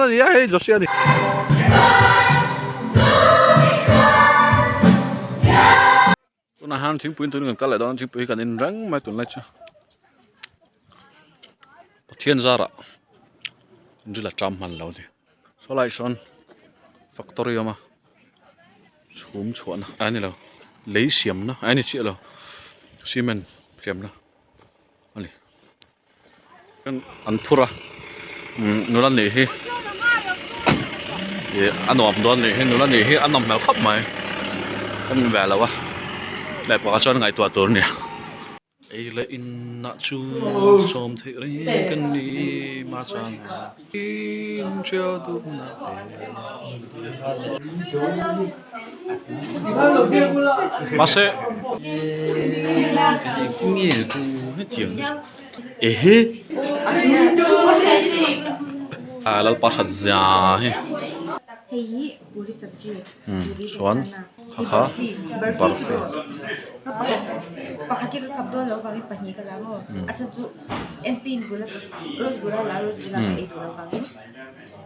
Đi ai cho xe đi. Tôi nói hàng chính quyền tôi ngừng cả lại đó chính quyền cần in răng mai tuần lại chứ. Thiên gia ạ. Như là trăm hẳn lâu thì. Số lại son factory mà. Chùm chuột anh này là lấy xiêm nó, anh này chị là cement xiêm nó. Anh này. Cái anh thua ra. Nó là này hi. Anh nộp đó này, nó là này hi anh nộp mèo khắp mày. Không về đâu á. Lại bỏ cho ngày tuần nè. Ấy là in nát chu xóm thị ấy cần đi mà sang in chưa đủ mà sẽ kinh nghiệm của hết chuyện ấy à là bắt hạt già he xoắn khá barfe Pakati ka kabdo lo kami pahi ka lamo. Asa tu empin gula rose gula la rose gula ka itu lo kami.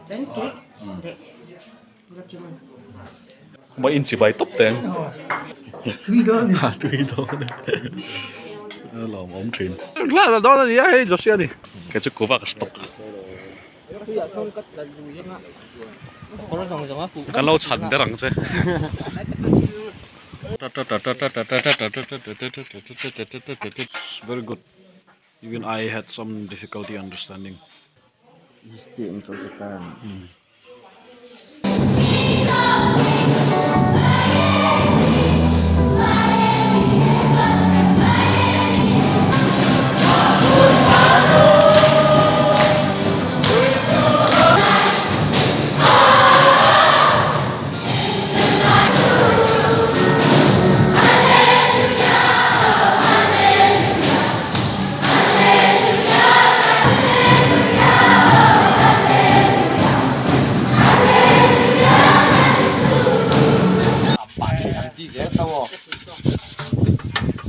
Then cake de gula cuman. Mấy in chỉ bài tóc tên. Tùy đó nè. À tùy đó nè. Làm ống truyền. Là đó là gì ấy, cho xe đi. Cái chút cố vạc stock. Cái lâu chắn để răng chứ. Very good. Even I had some difficulty understanding.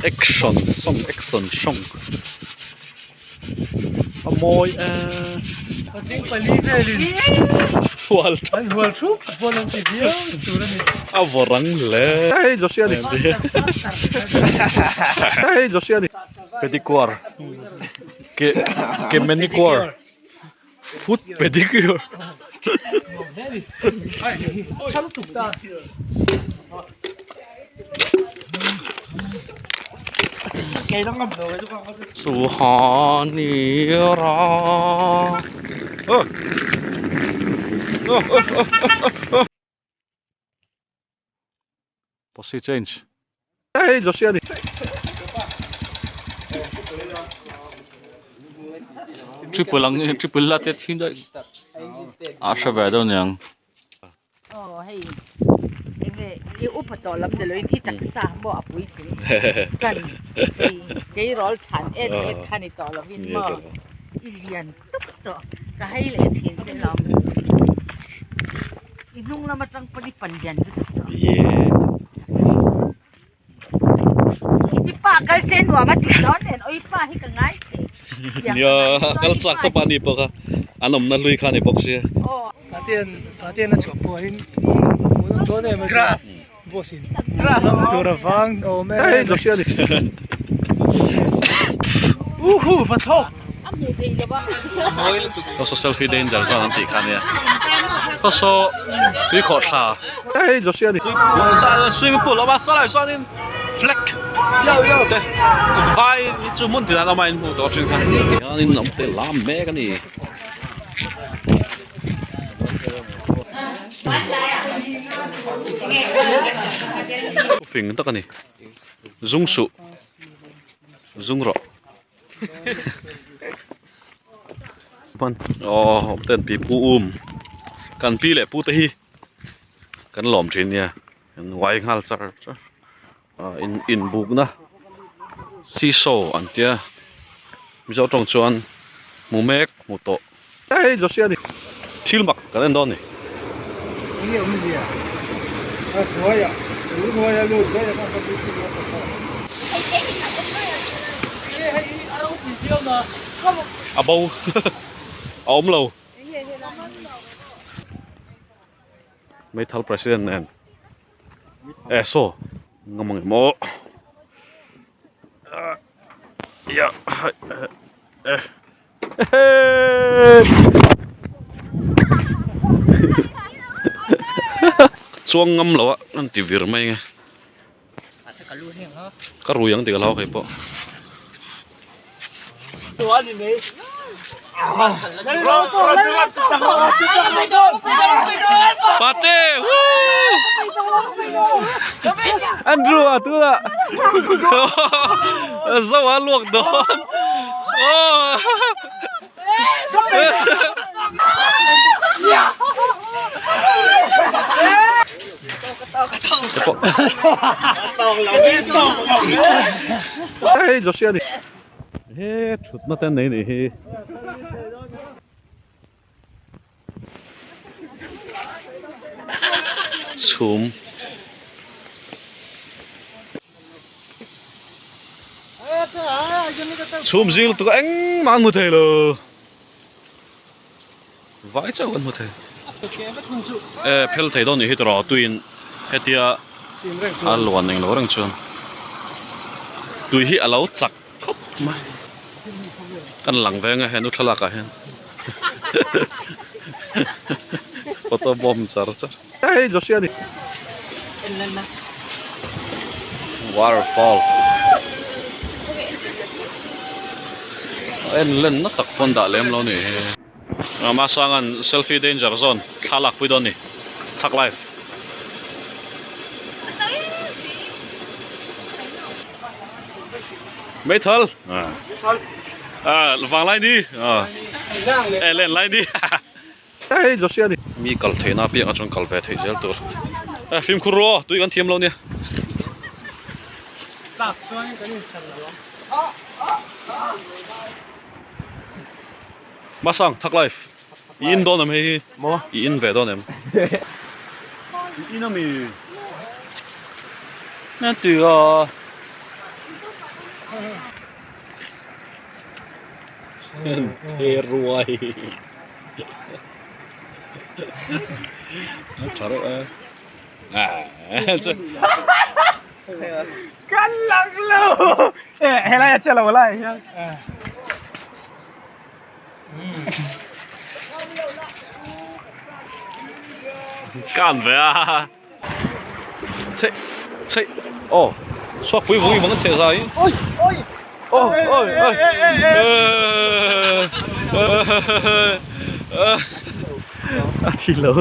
Action song. Môi Tiếng phải lý về đi. Wal. Anh Wal chút, Wal làm gì đi? Chủ đó này. Vorang le. Hey, Josia đi. Hey, Josia đi. Pedicure. Ke manicure. Foot pedicure. Chăm tục ta. Cái đó ngập rồi chứ không có. Suhani ra. Posse change. Hey, Josia đi. Triple latte thiên đấy. À sao vậy đâu nhỉ? Hey. Cái úp tỏ lắm để lấy thì chắc sao bỏ bụi thì cần cái rol chán ết khăn này tỏ là viên mơ liền túc tỏ cái hay lệ thiên sẽ làm nung là mà trăng phải phần dần cái pa cái sen hoa mà thì nó nên ôi pa thì cái ngay nhớ cái chắc tao bán đi bốc à anh ông nó lui khăn đi bốc xí Phát tiền nó chụp bùa hình muốn chỗ này mà grass bùa xin grass chỗ là vàng ô mẹ hey Josia đi phát thóc có số selfie đến giờ sao anh tị khăn nha có số túi khổ xả hey Josia đi swimming pool nó bắt sao lại sao đi fleck yo đấy vai chú muốn thì là mày mua đồ chuyên khăn nên nóng để làm mẹ cái này phình tất cả này dung sụ dung rõ tên pi pu cần pi lệ pu tây cần lỏm trên nha ngoài hal char in buk na si so anh tia mi cho trong chuan mu mek mu to hey Josia đi thil mak cái đó này Ini apa dia? Buaya. Ini buaya lu, buaya kan pergi ke luar. Ini orang video mà. À bầu ốm lâu mấy thal president en so ngamang mo ya chuang ngam lo nan ti vir mai nga ka ru yang ti ka lo kai po Pate, Andrew à tu à, sao anh luộc đó, hey Joshua đi, hey chút nó tên này này. Zoom zoom zil tụi anh mang một thể rồi vãi cháu con một thể phèn thấy đó nhỉ hết rồi tụi hết tia alwan anh lo răng chuan tụi hi alo chặt khóc mà căn lăng về nghe hẹn nút thla cả hẹn photo bomb char char hey Joshua đi waterfall en lên nó tắc con đã lem lo nè mà sang an selfie danger zone khalak pui don ni thak life mấy thal vàng lại đi lên lại đi hey Joshua đi mi kal thei na pi achon kal ve thei zel tur phim khuro tui kan thiam lo ne masang thak life in don am he mo in ve don em in ami na tu he ruai charo Cắn lăng luôn. Hay là chơi là lại nhá. Can về à? Chạy, xoạc quý vui vẫn thể dài. Thì lỡ.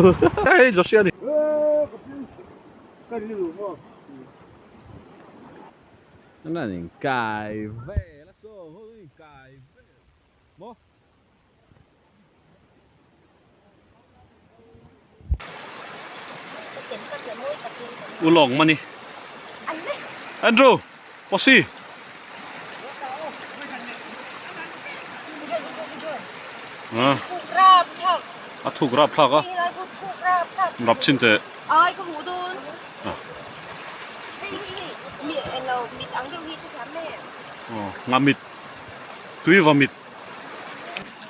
Hey, Joshua đi. Nó là những cài về, let's go, cài về. Bố. Ulong mani. Andrew, what's he? Thu grab thak á. Rap chin te. Ai có hú đôn. Mịt nào mịt ăn đâu hi chắc lắm nè. Ngam mịt. Tui vào mịt.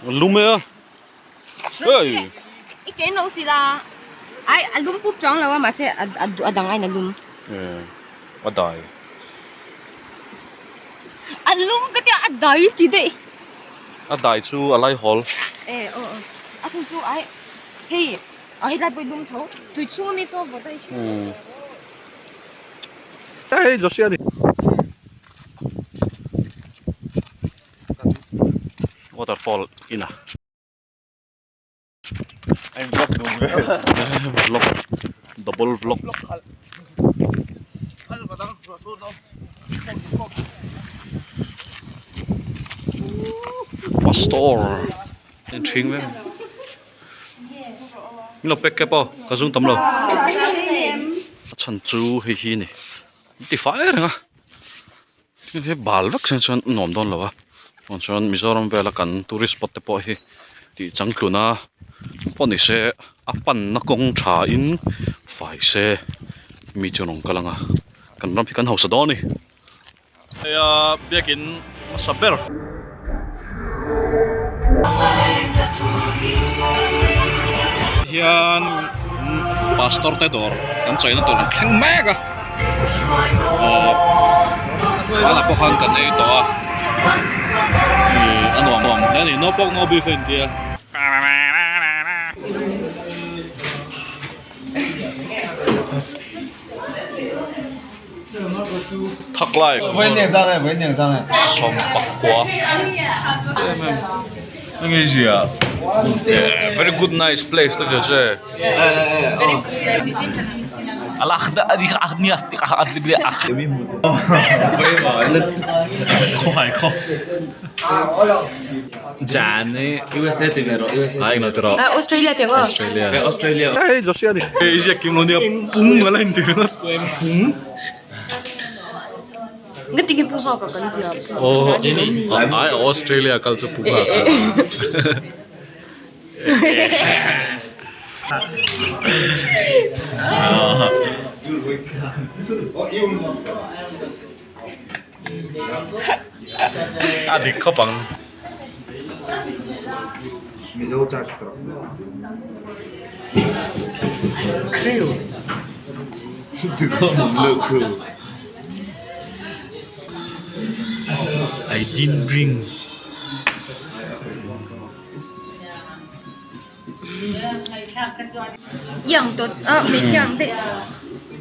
Lum mẹ. Ê. Ý cái nấu gì là ai lum búp trắng là mà sẽ đằng ai là lum. Adai. Lum cái tiếng adai gì đấy. Adai chu alai hol. Thằng chú ai. Hey, ai lại bị lum thấu. Tụi chú mới so vào đây. Hey, Joshua đi. Waterfall ina. Anh vlog đúng không? Vlog. Double vlog. Pastor. Nên chuyên với. Mình lộc bẹt kẹp bao, cả dung tấm lộc. Chân chú hi này. Thì phải rồi à. Cái bal vắc sen sen nôm đòn lâu à. Còn sen Mizoram về là cần tourist spot để hi. Thì chẳng luôn à. Bọn này sẽ apan na công trả in phải sẽ mi cho nông cái à. Cần làm thì cần hậu sa đó này. Đây biết in saber. Hian pastor te dor an choi na tor thleng mek a ala po khan kan ei to a anom nani no pok no beef en dia thắc lại với niềng răng này som bạc quá nghe gì à very good nice place to chơi Allah ada di akhirnya asti akhir dia akhir với mà lên kho Jane USA thì về rồi USA ai nói rồi Australia tiếng à? Australia ai Josia đi Asia kim lo dia pung mà lên từ nó pung Nggak tinggi pun kau kan siapa? oh ini ai Australia culture pung adik kau bang Crew từ con Mawmluh Crew I didn't bring Yang tu, mấy chàng thế.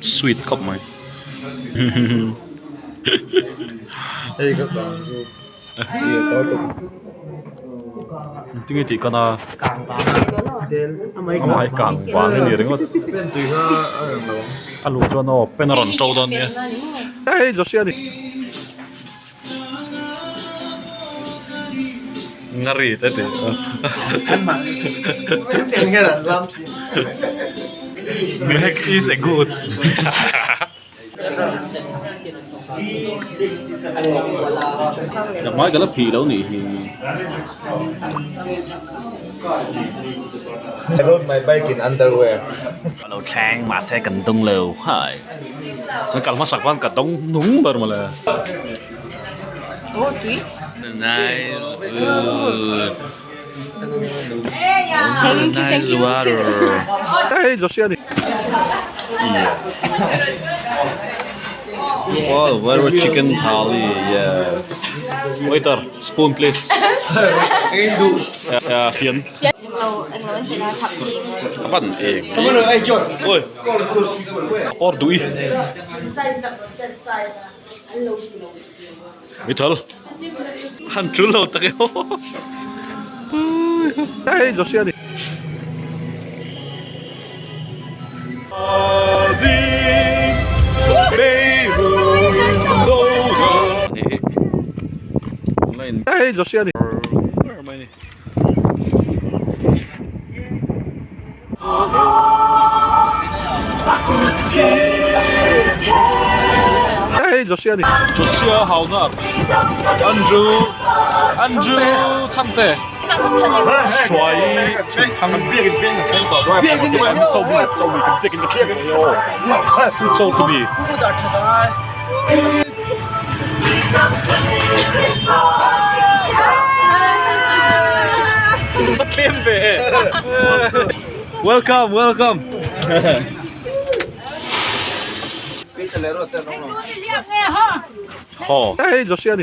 sweet cup mày đây các bạn tiếng thì con à mai càng vàng cái gì đấy ngon ăn lụt cho nó bên nó ròn trâu đó nhé đây Josia đi ngari thế thì ăn mà tiền nghe là làm gì Black is a good Đập nói cái lớp phì đâu nhỉ? I rode my bike in underwear. Lầu trang mà xe cần tung lều hay nó cần phát sạc quan cả tông núng bờ mà là Oh, tuy. nice good Thank nice you. water hey Josia đi wow very chicken thali yeah waiter spoon please phiền Anh nói sẽ là thập gì? các bạn Sao mà ai chọn? ôi or đuôi bị thở hắn chú lâu tao kêu hey Josia đi hey Josia đi hey Josia đi Josia hào nát Andrew chăm tệ xoáy thằng biết cái thằng bảo đôi em châu bị cái biết cái yo châu to be bắt lên về welcome hey Josia đi